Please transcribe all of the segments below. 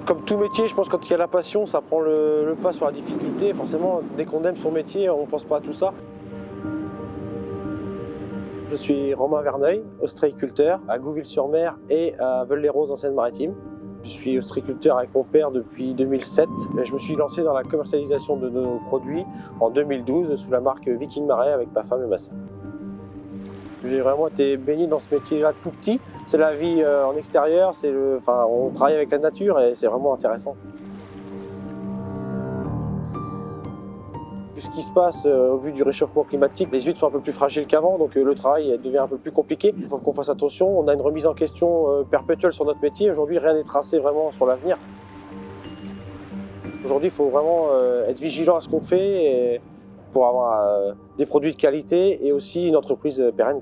Comme tout métier, je pense que quand il y a la passion, ça prend le pas sur la difficulté. Forcément, dès qu'on aime son métier, on ne pense pas à tout ça. Je suis Romain Verneuil, ostréiculteur à Gouville-sur-Mer et à Veules-les-Roses en Seine-Maritime. Je suis ostréiculteur avec mon père depuis 2007. Je me suis lancé dans la commercialisation de nos produits en 2012 sous la marque Viking Marais avec ma femme et ma sœur. J'ai vraiment été baigné dans ce métier-là tout petit. C'est la vie en extérieur, on travaille avec la nature et c'est vraiment intéressant. Vu ce qui se passe au vu du réchauffement climatique, les huîtres sont un peu plus fragiles qu'avant, donc le travail devient un peu plus compliqué. Il faut qu'on fasse attention, on a une remise en question perpétuelle sur notre métier. Aujourd'hui, rien n'est tracé vraiment sur l'avenir. Aujourd'hui, il faut vraiment être vigilant à ce qu'on fait pour avoir des produits de qualité et aussi une entreprise pérenne.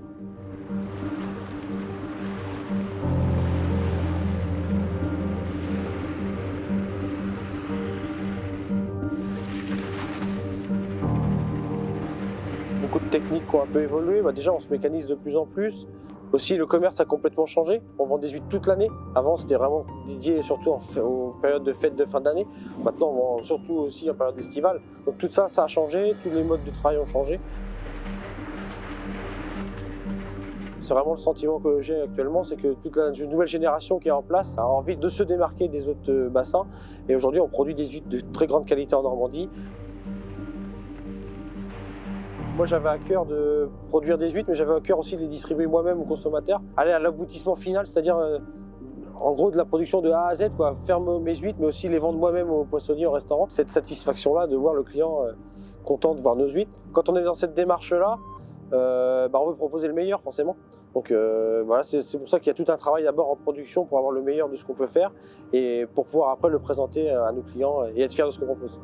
Beaucoup de techniques qui ont un peu évolué. Déjà, on se mécanise de plus en plus. Aussi, le commerce a complètement changé. On vend des huîtres toute l'année. Avant, c'était vraiment dédié surtout aux périodes de fêtes de fin d'année. Maintenant, on vend surtout aussi en période estivale. Donc tout ça, ça a changé. Tous les modes de travail ont changé. C'est vraiment le sentiment que j'ai actuellement, c'est que toute la nouvelle génération qui est en place a envie de se démarquer des autres bassins. Et aujourd'hui, on produit des huîtres de très grande qualité en Normandie. Moi, j'avais à cœur de produire des huîtres, mais j'avais à cœur aussi de les distribuer moi-même aux consommateurs. Aller à l'aboutissement final, c'est-à-dire en gros de la production de A à Z, faire mes huîtres, mais aussi les vendre moi-même aux poissonniers, au restaurant. Cette satisfaction-là de voir le client content de voir nos huîtres. Quand on est dans cette démarche-là, on veut proposer le meilleur forcément. Donc voilà, c'est pour ça qu'il y a tout un travail d'abord en production pour avoir le meilleur de ce qu'on peut faire et pour pouvoir après le présenter à nos clients et être fiers de ce qu'on propose.